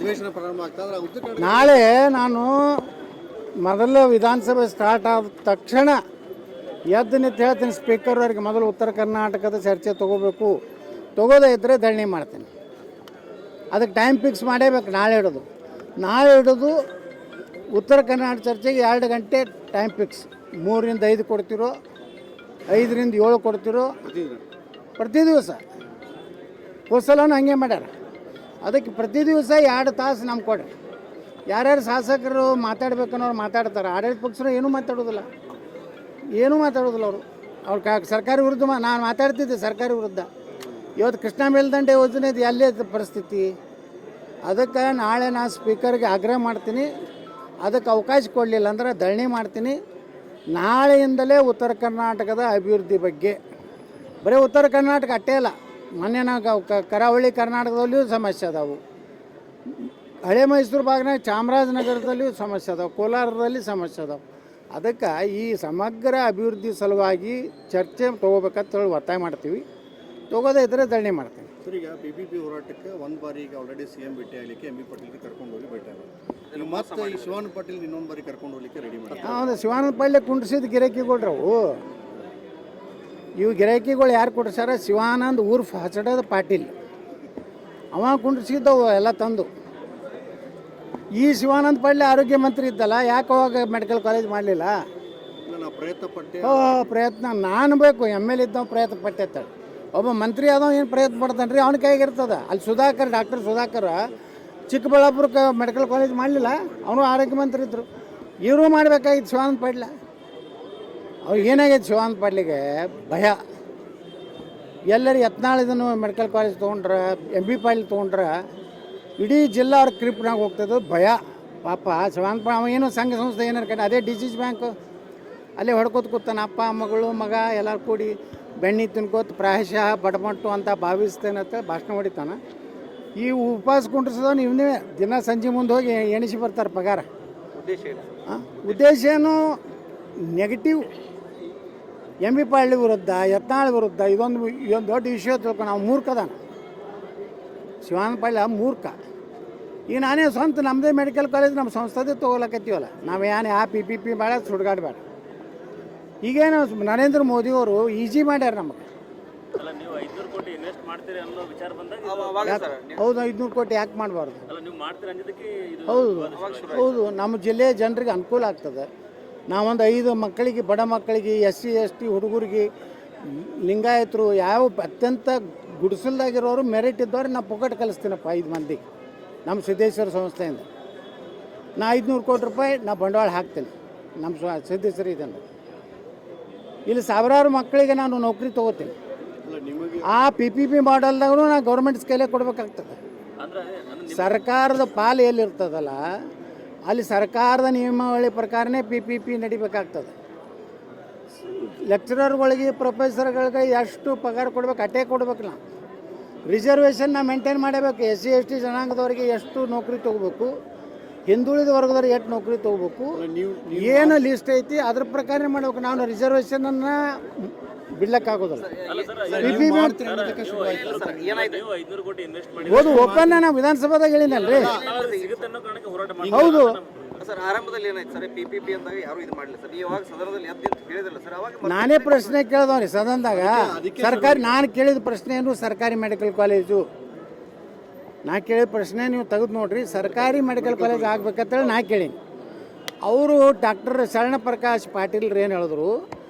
ಅಧಿವೇಶನ ಪ್ರಾರಂಭ ಆಗ್ತದೆ. ನಾಳೆ ನಾನು ಮೊದಲು ವಿಧಾನಸಭೆ ಸ್ಟಾರ್ಟ್ ಆದ ತಕ್ಷಣ ಎದ್ದು ನಿಂತು ಹೇಳ್ತೀನಿ ಸ್ಪೀಕರ್ ಅವ್ರಿಗೆ, ಮೊದಲು ಉತ್ತರ ಕರ್ನಾಟಕದ ಚರ್ಚೆ ತೊಗೋಬೇಕು, ತೊಗೋದೇ ಇದ್ದರೆ ಧರಣಿ ಮಾಡ್ತೀನಿ. ಅದಕ್ಕೆ ಟೈಮ್ ಫಿಕ್ಸ್ ಮಾಡೇಬೇಕು. ನಾಳೆ ಹಿಡಿದು ಉತ್ತರ ಕರ್ನಾಟಕ ಚರ್ಚೆಗೆ 2 ಗಂಟೆ ಟೈಮ್ ಫಿಕ್ಸ್. 3 ರಿಂದ 5 ಕೊಡ್ತಿರೋ, 5 ರಿಂದ 7 ಕೊಡ್ತಿರೋ, ಪ್ರತಿ ದಿವಸ. ಹೋಸಲೂ ಹಂಗೆ ಮಾಡ್ಯಾರ. ಅದಕ್ಕೆ ಪ್ರತಿ ದಿವಸ 2 ತಾಸು ನಮ್ಗೆ ಕೊಡ್ರಿ. ಯಾರ್ಯಾರು ಶಾಸಕರು ಮಾತಾಡ್ಬೇಕನ್ನೋರು ಮಾತಾಡ್ತಾರೆ. ಆಡಳಿತ ಪಕ್ಷರು ಏನೂ ಮಾತಾಡೋದಿಲ್ಲ ಅವ್ರು ಸರ್ಕಾರಿ ವಿರುದ್ಧ. ನಾನು ಮಾತಾಡ್ತಿದ್ದೆ ಸರ್ಕಾರಿ ವಿರುದ್ಧ. ಇವತ್ತು ಕೃಷ್ಣ ಮೇಲ್ದಂಡೆ ಯೋಜನೆದು ಎಲ್ಲೇ ಪರಿಸ್ಥಿತಿ. ಅದಕ್ಕೆ ನಾಳೆ ನಾನು ಸ್ಪೀಕರ್ಗೆ ಆಗ್ರಹ ಮಾಡ್ತೀನಿ, ಅದಕ್ಕೆ ಅವಕಾಶ ಕೊಡಲಿಲ್ಲ ಅಂದ್ರೆ ಧರಣಿ ಮಾಡ್ತೀನಿ. ನಾಳೆಯಿಂದಲೇ ಉತ್ತರ ಕರ್ನಾಟಕದ ಅಭಿವೃದ್ಧಿ ಬಗ್ಗೆ, ಬರೀ ಉತ್ತರ ಕರ್ನಾಟಕ ಅಷ್ಟೇ ಅಲ್ಲ, ಮೊನ್ನೆ ನಾವು ಕರಾವಳಿ ಕರ್ನಾಟಕದಲ್ಲಿಯೂ ಸಮಸ್ಯೆ ಅದಾವು, ಹಳೆ ಮೈಸೂರು ಭಾಗನಾಗ ಚಾಮರಾಜನಗರದಲ್ಲಿಯೂ ಸಮಸ್ಯೆ ಅದಾವೆ, ಕೋಲಾರದಲ್ಲಿ ಸಮಸ್ಯೆ ಅದಾವೆ. ಅದಕ್ಕೆ ಈ ಸಮಗ್ರ ಅಭಿವೃದ್ಧಿ ಸಲುವಾಗಿ ಚರ್ಚೆ ತೊಗೋಬೇಕಂತ ಹೇಳಿ ಒತ್ತಾಯ ಮಾಡ್ತೀವಿ. ತೊಗೋದೇ ಇದ್ದರೆ ಧರಣಿ ಮಾಡ್ತೀವಿ. ಸರ್, ಈಗ PPP ಹೋರಾಟಕ್ಕೆ ಒಂದು ಬಾರಿ ಈಗ ಆಲ್ರೆಡಿ CM ಭೇಟಿ ಆಗಲಿಕ್ಕೆ MB ಪಾಟೀಲ್ಗೆ ಕರ್ಕೊಂಡು ಹೋಗಿ ಭೇಟಿ ಆಗೋದು. ಮತ್ತೆ ಈ ಶಿವಾನಂದ ಪಾಟೀಲ್ ಇನ್ನೊಂದು ಬಾರಿ ಕರ್ಕೊಂಡು ಹೋಗ್ಲಿಕ್ಕೆ ರೆಡಿ ಮಾಡಿ. ಹೌದು, ಶಿವಾನಂದ ಪಾಟೀಲ್ ಕುಂಡ್ರಿಸಿದ ಗಿರಾಕಿಗಳ್ರವು. ಇವು ಗಿರಾಕಿಗಳು ಯಾರು ಕೊಡ್ಸಾರ? ಶಿವಾನಂದ್ ಉರ್ಫ್ ಹಚಡದ ಪಾಟೀಲ್, ಅವ ಕುಂಡ್ರಿಸಿದ್ದವು ಎಲ್ಲ ತಂದು. ಈ ಶಿವಾನಂದ ಪಾಟೀಲ್ ಆರೋಗ್ಯ ಮಂತ್ರಿ ಇದ್ದಲ್ಲ, ಯಾಕೆ ಅವಾಗ ಮೆಡಿಕಲ್ ಕಾಲೇಜ್ ಮಾಡಲಿಲ್ಲ? ಪ್ರಯತ್ನ ನಾನು ಬೇಕು. ML ಇದ್ದವ ಪ್ರಯತ್ನ ಪಟ್ಟೆ. ಒಬ್ಬ ಮಂತ್ರಿ ಆದವ ಏನು ಪ್ರಯತ್ನ ಪಡ್ತಾನೆ ರೀ? ಅವ್ನ ಕೈಗಿರ್ತದೆ. ಅಲ್ಲಿ ಡಾಕ್ಟರ್ ಸುಧಾಕರ್ ಚಿಕ್ಕಬಳ್ಳಾಪುರಕ್ಕೆ ಮೆಡಿಕಲ್ ಕಾಲೇಜ್ ಮಾಡಲಿಲ್ಲ, ಅವನು ಆರೋಗ್ಯ ಮಂತ್ರಿ ಇದ್ದರು. ಇವರು ಮಾಡಬೇಕಾಗಿತ್ತು ಶಿವಾನಂದ ಪಾಟೀಲ. ಅವ್ರಿಗೆ ಏನಾಗೈತೆ ಶಿವಾನಂದ ಪಾಟೀಲಿಗೆ? ಭಯ. ಎಲ್ಲರೂ ಯತ್ನಾಳ್ ಇದನ್ನು ಮೆಡಿಕಲ್ ಕಾಲೇಜ್ ತೊಗೊಂಡ್ರೆ, MB ಪಾಟೀಲ್ ತೊಗೊಂಡ್ರೆ ಇಡೀ ಜಿಲ್ಲಾ ಅವ್ರ ಕ್ರಿಪ್ನಾಗ ಹೋಗ್ತದೆ. ಭಯ ಪಾಪ. ಶಿವಾನಂದ ಪಾಟೀಲ್ ಅವ ಏನೋ ಸಂಘ ಸಂಸ್ಥೆ ಏನಾರು ಕಂಡು ಅದೇ ಡಿಸೀಸ್ ಬ್ಯಾಂಕ್ ಅಲ್ಲೇ ಹೊಡ್ಕೋತ ಕೂತಾನೆ. ಅಪ್ಪ ಮಗಳು ಮಗ ಎಲ್ಲರೂ ಕೂಡಿ ಬೆಣ್ಣೆ ತಿನ್ಕೋತ ಪ್ರಾಯಶಃ ಬಡಮಟ್ಟು ಅಂತ ಭಾವಿಸ್ತೇನೆ ಅಂತ ಭಾಷಣ ಹೊಡಿತಾನೆ. ಈ ಉಪವಾಸ ಕುಂಡ್ರಿಸೋನು ಇವನೇ. ದಿನ ಸಂಜೆ ಮುಂದೆ ಹೋಗಿ ಎಣಿಸಿ ಬರ್ತಾರೆ ಪಗಾರ. ಉದ್ದೇಶ ಏನು? ನೆಗೆಟಿವ್. MB ಪಾಟೀಲ್ ವಿರುದ್ಧ, ಯತ್ನಾಳ್ ವಿರುದ್ಧ ಇದೊಂದು ದೊಡ್ಡ ವಿಷಯ ತಿಳ್ಕೊಂಡು ನಾವು ಮೂರ್ಖದಾನ. ಶಿವಾನಂದ ಪಾಟೀಲ ಮೂರ್ಖ. ಈಗ ನಾನೇ ಸ್ವಂತ ನಮ್ಮದೇ ಮೆಡಿಕಲ್ ಕಾಲೇಜ್ ನಮ್ಮ ಸಂಸ್ಥೆದೇ ತೊಗೊಳಕತ್ತೀವಲ್ಲ. ನಾವೇನು ಆ PPP ಬೇಡ, ಸುಡ್ಗಾಡು ಬೇಡ. ಈಗೇನು ನರೇಂದ್ರ ಮೋದಿಯವರು ಈಜಿ ಮಾಡ್ಯಾರ ನಮಗೆ. ಹೌದು, 500 ಕೋಟಿ ಯಾಕೆ ಮಾಡಬಾರ್ದು? ಹೌದು. ನಮ್ಮ ಜಿಲ್ಲೆಯ ಜನರಿಗೆ ಅನುಕೂಲ ಆಗ್ತದೆ. ನಾವೊಂದು 5 ಮಕ್ಕಳಿಗೆ, ಬಡ ಮಕ್ಕಳಿಗೆ, SC ST ಹುಡುಗರಿಗೆ, ಲಿಂಗಾಯತರು, ಯಾವ ಅತ್ಯಂತ ಗುಡಿಸಲ್ದಾಗಿರೋರು ಮೆರಿಟ್ ಇದ್ದವ್ರು ನಾ ಪುಕ್ಕಟ್ ಕಲಿಸ್ತೀನಪ್ಪ 5 ಮಂದಿಗೆ ನಮ್ಮ ಸಿದ್ದೇಶ್ವರ ಸಂಸ್ಥೆಯಿಂದ. ನಾ 500 ಕೋಟಿ ರೂಪಾಯಿ ನಾ ಬಂಡವಾಳ ಹಾಕ್ತೇನೆ ನಮ್ಮ ಸಿದ್ದೇಶ್ವರ ಇದನ್ನು. ಇಲ್ಲಿ ಸಾವಿರಾರು ಮಕ್ಕಳಿಗೆ ನಾನು ನೌಕರಿ ತೊಗೋತೀನಿ. ಆ PPP ಮಾಡಲ್ದಾಗೂ ನಾ ಗೌರ್ಮೆಂಟ್ ಸ್ಕೇಲೇ ಕೊಡಬೇಕಾಗ್ತದೆ. ಸರ್ಕಾರದ ಪಾಲು ಎಲ್ಲಿರ್ತದಲ್ಲ ಅಲ್ಲಿ ಸರ್ಕಾರದ ನಿಯಮಾವಳಿ ಪ್ರಕಾರನೇ PPP ನಡಿಬೇಕಾಗ್ತದೆ. ಲೆಕ್ಚರರ್ಗಳಿಗೆ, ಪ್ರೊಫೆಸರ್ಗಳಿಗೆ ಎಷ್ಟು ಪಗಾರ ಕೊಡ್ಬೇಕು ಅಷ್ಟೇ ಕೊಡ್ಬೇಕು. ನಾವು ರಿಸರ್ವೇಷನ್ ಮೇಂಟೈನ್ ಮಾಡಬೇಕು. SC ST ಜನಾಂಗದವರಿಗೆ ಎಷ್ಟು ನೌಕರಿ ತೊಗೋಬೇಕು, ಹಿಂದುಳಿದ ವರ್ಗದವ್ರಿಗೆ ಎಷ್ಟು ನೌಕರಿ ತೊಗೋಬೇಕು, ಏನು ಲಿಸ್ಟ್ ಐತಿ ಅದ್ರ ಪ್ರಕಾರ ಮಾಡ್ಬೇಕು. ನಾವು ರಿಸರ್ವೇಷನನ್ನು ಬಿಡ್ಲಿಕ್ಕಾಗೋದಿಲ್ಲ. ಹೌದು, ಓಪನ್ ನಾವು ವಿಧಾನಸಭಾದಾಗ ಹೇಳಿನಲ್ರಿ. ಹೌದು ಸರ್, ಆರಂಭದಲ್ಲಿ ಏನಾಯ್ತು ಸರ್ PPP ಅಂದಾಗ ಯಾರು ಇದು ಮಾಡಲಿಲ್ಲ ಸರ್. ಇವಾಗ ಸದನದಲ್ಲಿ ಹೇಳಿದಿಲ್ಲ ಸರ್. ಅವಾಗ ನಾನೇ ಪ್ರಶ್ನೆ ಕೇಳಿದವ್ರಿ ಸದನದಾಗ. ಸರ್ಕಾರಿ ನಾನು ಕೇಳಿದ ಪ್ರಶ್ನೆ ಏನು? ಸರ್ಕಾರಿ ಮೆಡಿಕಲ್ ಕಾಲೇಜು ನಾ ಕೇಳಿದ ಪ್ರಶ್ನೆ ನೀವು ತೆಗೆದು ನೋಡ್ರಿ. ಸರ್ಕಾರಿ ಮೆಡಿಕಲ್ ಕಾಲೇಜ್ ಆಗ್ಬೇಕಂತೇಳಿ ನಾ ಕೇಳೀನಿ. ಅವರು ಡಾಕ್ಟರ್ ಶರಣಪ್ರಕಾಶ್ ಪಾಟೀಲ್ರು ಏನು ಹೇಳಿದ್ರು?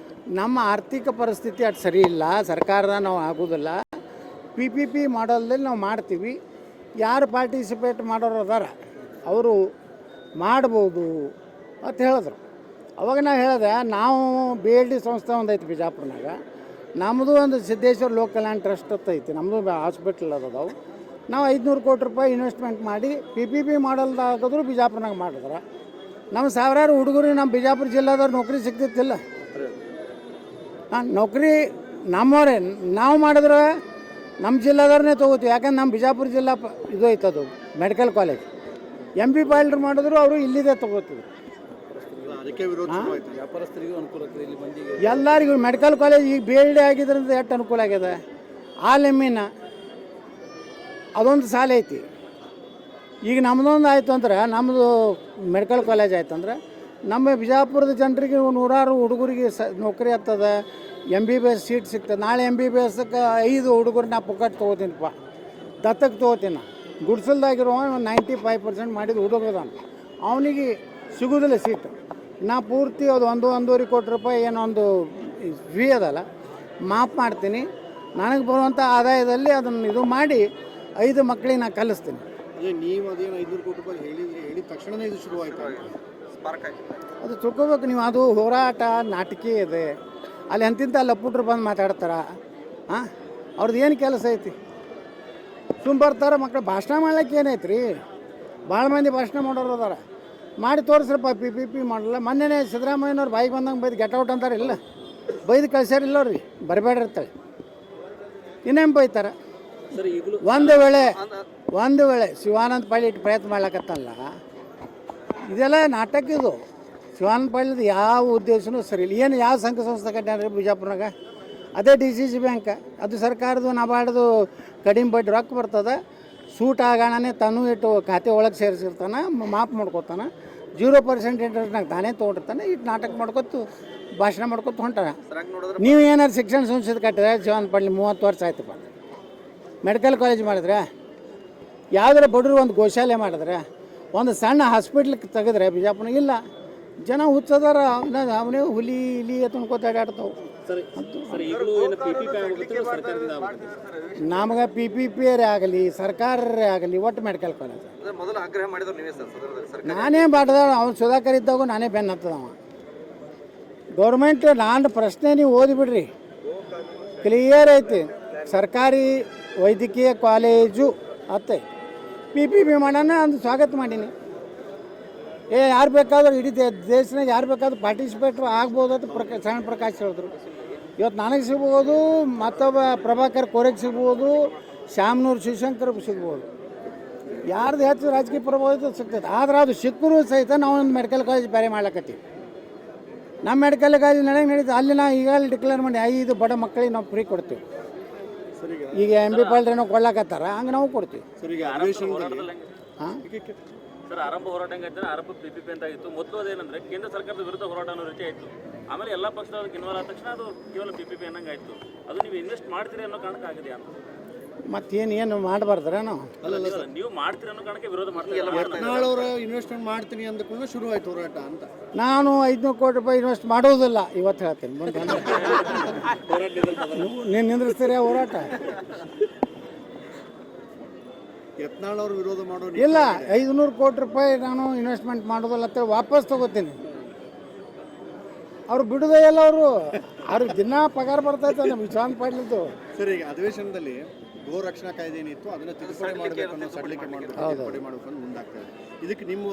ನಮ್ಮ ಆರ್ಥಿಕ ಪರಿಸ್ಥಿತಿ ಅಷ್ಟು ಸರಿ ಇಲ್ಲ, ಸರ್ಕಾರದ ನಾವು ಆಗೋದಿಲ್ಲ, PPP ಮಾಡಲ್ದಲ್ಲಿ ನಾವು ಮಾಡ್ತೀವಿ, ಯಾರು ಪಾರ್ಟಿಸಿಪೇಟ್ ಮಾಡೋರು ಅದಾರ ಅವರು ಮಾಡ್ಬೋದು ಅಂತ ಹೇಳಿದ್ರು. ಅವಾಗ ನಾ ಹೇಳಿದೆ, ನಾವು BLD ಸಂಸ್ಥೆ ಒಂದು ಐತಿ ಬಿಜಾಪುರನಾಗ, ನಮ್ಮದು ಒಂದು ಸಿದ್ದೇಶ್ವರ ಲೋಕ ಕಲ್ಯಾಣ ಟ್ರಸ್ಟ್ ಅಂತ ಐತಿ, ನಮ್ಮದು ಹಾಸ್ಪಿಟ್ಲ್ ಅದಾವೆ. ನಾವು 500 ಕೋಟಿ ರೂಪಾಯಿ ಇನ್ವೆಸ್ಟ್ಮೆಂಟ್ ಮಾಡಿ PPP ಮಾಡಲ್ದಾಗಿದ್ರು ಬಿಜಾಪುರನಾಗ ಮಾಡಿದ್ರೆ ನಮ್ಮ ಸಾವಿರಾರು ಹುಡುಗರು ನಮ್ಮ ಬಿಜಾಪುರ ಜಿಲ್ಲಾದವ್ರು ನೌಕರಿ ಸಿಗ್ತಿತ್ತಿಲ್ಲ. ನೌಕರಿ ನಮ್ಮವರೇ ನಾವು ಮಾಡಿದ್ರೆ ನಮ್ಮ ಜಿಲ್ಲಾದವ್ರನ್ನೇ ತೊಗೋತೀವಿ. ಯಾಕಂದ್ರೆ ನಮ್ಮ ಬಿಜಾಪುರ ಜಿಲ್ಲಾ ಇದು ಐತದು ಮೆಡಿಕಲ್ ಕಾಲೇಜ್. MB ಪಾಟೀಲ್ರು ಮಾಡಿದ್ರು ಅವರು ಇಲ್ಲಿದೆ ತೊಗೋತೀವಿ. ಎಲ್ಲರಿಗೂ ಮೆಡಿಕಲ್ ಕಾಲೇಜ್ ಈಗ BLD ಆಗಿದ್ರಿಂದ ಎಷ್ಟು ಅನುಕೂಲ ಆಗಿದೆ. ಆ ಲೆಮ್ಮಿನ ಅದೊಂದು ಸಾಲ ಐತಿ. ಈಗ ನಮ್ಮದೊಂದು ಆಯಿತು ಅಂದ್ರೆ ನಮ್ಮದು ಮೆಡಿಕಲ್ ಕಾಲೇಜ್ ಆಯ್ತು ಅಂದ್ರೆ ನಮ್ಮ ಬಿಜಾಪುರದ ಜನರಿಗೆ ನೂರಾರು ಹುಡುಗರಿಗೆ ನೌಕರಿ ಆಗ್ತದೆ, MBBS ಸೀಟ್ ಸಿಗ್ತದೆ. ನಾಳೆ MBBSಕ್ಕೆ 5 ಹುಡುಗರು ನಾ ಪುಕ್ಕಟ್ ತೊಗೋತೀನಿಪ್ಪ, ದತ್ತಕ್ಕೆ ತೊಗೋತೀನಿ. ಗುಡ್ಸಲ್ದಾಗಿರೋ 95% ಮಾಡಿದ ಹುಡುಗದಾನ, ಅವನಿಗೆ ಸಿಗೋದಿಲ್ಲ ಸೀಟು. ನಾ ಪೂರ್ತಿ ಅದು 1-1.5 ಕೋಟಿ ರೂಪಾಯಿ ಏನೊಂದು ಫೀ ಅದಲ್ಲ ಮಾಫ್ ಮಾಡ್ತೀನಿ. ನನಗೆ ಬರುವಂಥ ಆದಾಯದಲ್ಲಿ ಅದನ್ನು ಇದು ಮಾಡಿ 5 ಮಕ್ಕಳಿಗೆ ನಾನು ಕಲಿಸ್ತೀನಿ. ಅದೇ ನೀವು ಅದೇನು 500 ಕೋಟಿ ರೂಪಾಯಿ ಹೇಳಿದ ತಕ್ಷಣವೇ ಇದು ಶುರುವಾಯಿತು. ಸ್ಪಾರ್ಕ್ ಆಗಿ ಅದು ತಿಳ್ಕೊಬೇಕು ನೀವು. ಅದು ಹೋರಾಟ ನಾಟಕೀಯ ಇದೆ. ಅಲ್ಲಿ ಅಂತಿಂತ ಲಪ್ಪುಟ್ರು ಬಂದು ಮಾತಾಡ್ತಾರ. ಹಾಂ, ಅವ್ರದ್ದು ಏನು ಕೆಲಸ ಐತಿ? ಸುಮ್ಮ ಬರ್ತಾರೆ ಮಕ್ಕಳು. ಭಾಷಣ ಮಾಡ್ಲಿಕ್ಕೆ ಏನೈತೆ ರೀ? ಭಾಳ ಮಂದಿ ಭಾಷಣ ಮಾಡೋರು ಅದಾರ, ಮಾಡಿ ತೋರಿಸ್ರಪ್ಪ. PPP ಮಾಡಲ್ಲ. ಮೊನ್ನೆ ಸಿದ್ದರಾಮಯ್ಯನವ್ರು ಬಾಯಿಗೆ ಬಂದಂಗೆ ಬೈದು ಗೆಟೌಟ್ ಅಂತಾರೆ. ಇಲ್ಲ, ಬೈದು ಕಳ್ಸ್ಯಾರಿಲ್ಲ ರೀ, ಬರಬೇಡಿರ್ತಾಳೆ. ಇನ್ನೇನು ಬೈತಾರೆ? ಒಂದು ವೇಳೆ ಶಿವಾನಂದ ಪಾಳಿ ಇಟ್ಟು ಪ್ರಯತ್ನ ಮಾಡ್ಲಕತ್ತಲ್ಲ, ಇದೆಲ್ಲ ನಾಟಕ. ಇದು ಶಿವಾನಂದ ಪಾಳಿದು ಯಾವ ಉದ್ದೇಶನೂ ಸರಿ ಇಲ್ಲ. ಏನು ಯಾವ ಸಂಘ ಸಂಸ್ಥೆ ಕಟ್ಟಾರ ಬಿಜಾಪುರನಾಗ? ಅದೇ DCC ಬ್ಯಾಂಕ್, ಅದು ಸರ್ಕಾರದ್ದು ನಬಾರ್ದು ಕಡಿಮೆ ಬಡ್ಡಿ ರೊಕ್ಕ ಬರ್ತದೆ. ಸೂಟ್ ಆಗೋಣನೇ ತಾನು ಇಟ್ಟು ಖಾತೆ ಒಳಗೆ ಸೇರಿಸಿರ್ತಾನೆ, ಮಾಫ್ ಮಾಡ್ಕೊತಾನೆ. 0% ಇಂಟ್ರೆಸ್ಟ್ನಾಗ ತಾನೇ ತೊಗೊಂಡಿರ್ತಾನೆ. ಇಟ್ಟು ನಾಟಕ ಮಾಡ್ಕೊತು ಭಾಷಣ ಮಾಡ್ಕೊತ ಹೊಂಟಾರ. ನೀವು ಏನಾರು ಶಿಕ್ಷಣ ಸಂಸ್ಥೆ ಕಟ್ಟಿದ್ರೆ ಶಿವಾನಂದ ಪಾಳಿ 30 ವರ್ಷ ಆಯ್ತಪ್ಪ. ಮೆಡಿಕಲ್ ಕಾಲೇಜ್ ಮಾಡಿದ್ರೆ, ಯಾವುದಾರ ಬಡವರು ಒಂದು ಗೋಶಾಲೆ ಮಾಡಿದ್ರೆ, ಒಂದು ಸಣ್ಣ ಹಾಸ್ಪಿಟ್ಲಿಗೆ ತೆಗೆದ್ರೆ ಬಿಜಾಪುರ ಇಲ್ಲ. ಜನ ಹುಚ್ಚದಾರ, ಅವನೇ ಹುಲಿ ಇಲಿ ಅನ್ಕೋತ ಅಡ್ಯಾಡ್ತಾವೆ. ನಮಗೆ PPP ಆಗಲಿ ಸರ್ಕಾರರೇ ಆಗಲಿ ಒಟ್ಟು ಮೆಡಿಕಲ್ ಕಾಲೇಜ್ ಮೊದಲು ಆಗ್ರಹ ಮಾಡಿದ್ರು ನೀವೇ ಸರ್ ಸದನದಲ್ಲಿ. ನಾನೇ ಬಾಡ್ದ. ಅವ್ನು ಸುಧಾಕರ್ ಇದ್ದಾಗ ನಾನೇ ಬೆನ್ನು ಹತ್ತದವ. ಗೌರ್ಮೆಂಟ್ ನಾನು ಪ್ರಶ್ನೆ ನೀವು ಓದಿಬಿಡ್ರಿ, ಕ್ಲಿಯರ್ ಐತಿ. ಸರ್ಕಾರಿ ವೈದ್ಯಕೀಯ ಕಾಲೇಜು ಅತ್ತೆ PPP ಮಾಡೋಣ ಅಂದು ಸ್ವಾಗತ ಮಾಡೀನಿ. ಯಾರು ಬೇಕಾದ್ರೂ ಇಡೀ ದೇಶನಾಗ ಯಾರು ಬೇಕಾದ್ರೂ ಪಾರ್ಟಿಸಿಪೇಟ್ರು ಆಗ್ಬೋದು ಅಂತ ಸಣ್ಣ ಪ್ರಕಾಶ್ ಹೇಳಿದ್ರು. ಇವತ್ತು ನನಗೆ ಸಿಗ್ಬೋದು, ಮತ್ತೊಬ್ಬ ಪ್ರಭಾಕರ್ ಕೋರೆಗೆ ಸಿಗ್ಬೋದು, ಶ್ಯಾಮನೂರು ಶಿವಶಂಕರ್ಗೆ ಸಿಗ್ಬೋದು. ಯಾರ್ದು ಹೆಚ್ಚು ರಾಜಕೀಯ ಪ್ರಭಾವ ಸಿಗ್ತದೆ. ಆದ್ರೆ ಅದು ಸಿಕ್ಕರೂ ಸಹಿತ ನಾವು ಒಂದು ಮೆಡಿಕಲ್ ಕಾಲೇಜ್ ಬೇರೆ ಮಾಡ್ಲಕತ್ತೀವಿ. ನಮ್ಮ ಮೆಡಿಕಲ್ ಕಾಲೇಜ್ ನಡೀತದೆ. ಅಲ್ಲಿ ನಾವು ಈಗಾಗಲೇ ಡಿಕ್ಲೇರ್ ಮಾಡಿ 5 ಬಡ ಮಕ್ಕಳಿಗೆ ನಾವು ಫ್ರೀ ಕೊಡ್ತೀವಿ. ಈಗ MB ಪಾಲ್ರೇನೋ ಕೊಡ್ಲಾಕತ್ತಾರ, ಹಂಗೆ ನಾವು ಕೊಡ್ತೀವಿ. ಹಾಂ ಸರ್, ಆರಂಭ ಹೋರಾಟ ಹೆಂಗಾಯ್ತು? ಆರಂಭ PPP ಅಂತ ಆಗಿತ್ತು. ಮೊದಲು ಅದೇನಂದ್ರೆ ಕೇಂದ್ರ ಸರ್ಕಾರದ ವಿರುದ್ಧ ಹೋರಾಟ ಅನ್ನೋ ರೀತಿ ಆಯಿತು. ಆಮೇಲೆ ಎಲ್ಲ ಪಕ್ಷದ ಅದಕ್ಕೆ ಇನ್ವಾಲ್ವ್ ಆದ ತಕ್ಷಣ ಅದು ಕೇವಲ PPP ಅನ್ನಂಗೆ ಆಯಿತು. ಅದು ನೀವು ಇನ್ವೆಸ್ಟ್ ಮಾಡ್ತೀರಿ ಅನ್ನೋ ಕಾರಣಕ್ಕೆ ಆಗಿದೆ ಅಂತ. ಮತ್ತೇನು ಮಾಡಬಾರ್ದ್ರೆ ನಾವು ನೀವು ಮಾಡ್ತೀರಿ ಅನ್ನೋ ಕಾರಣಕ್ಕೆ ವಿರೋಧ ಮಾಡ್ತೀವಿ. ಯತ್ನಾಳ್ ಇನ್ವೆಸ್ಟ್ಮೆಂಟ್ ಮಾಡ್ತೀನಿ ಅಂದಕೊಂಡು ಶುರುವಾಯಿತು ಹೋರಾಟ ಅಂತ. ನಾನು 500 ಕೋಟಿ ರೂಪಾಯಿ ಇನ್ವೆಸ್ಟ್ ಮಾಡೋದಿಲ್ಲ ಇವತ್ತು ಹೇಳ್ತೀನಿ. ಮುಂದೆ ನೀನು ನಿಂದ್ರಿಸ್ತೀರ ಹೋರಾಟ? ಯತ್ನಾಳ್ ಅವರು ವಿರೋಧ ಮಾಡೋ ಇಲ್ಲ, 500 ಕೋಟಿ ರೂಪಾಯಿ ನಾನು ಇನ್ವೆಸ್ಟ್ಮೆಂಟ್ ಮಾಡೋದಿಲ್ಲ ಅಂತ ವಾಪಸ್ ತಗೋತೀನಿ. ಅವ್ರು ಬಿಡೋದೇ ಇಲ್ಲ. ಅವ್ರಿಗೆ ದಿನ ಪಗಾರ ಬರ್ತೈತೆ ನಮ್ಮ ಶಿವಾನಂದ ಪಾಟೀಲ್ದು. ಸರಿ, ಈಗ ಅಧಿವೇಶನದಲ್ಲಿ ಗೋ ರಕ್ಷಣಾ ಕಾಯ್ದೆ ಏನಿತ್ತು ಅದನ್ನು ತಿದ್ದುಪಡಿ ಮಾಡಬೇಕು ಅನ್ನೋ ಸಡಿಲಿಕೆ ಮಾಡಬೇಕು, ತಿದ್ದುಪಡಿ ಮಾಡಬೇಕು ಅಂತ ಮುಂದಾಗ್ತದೆ. ಇದಕ್ಕೆ ನಿಮ್ಮ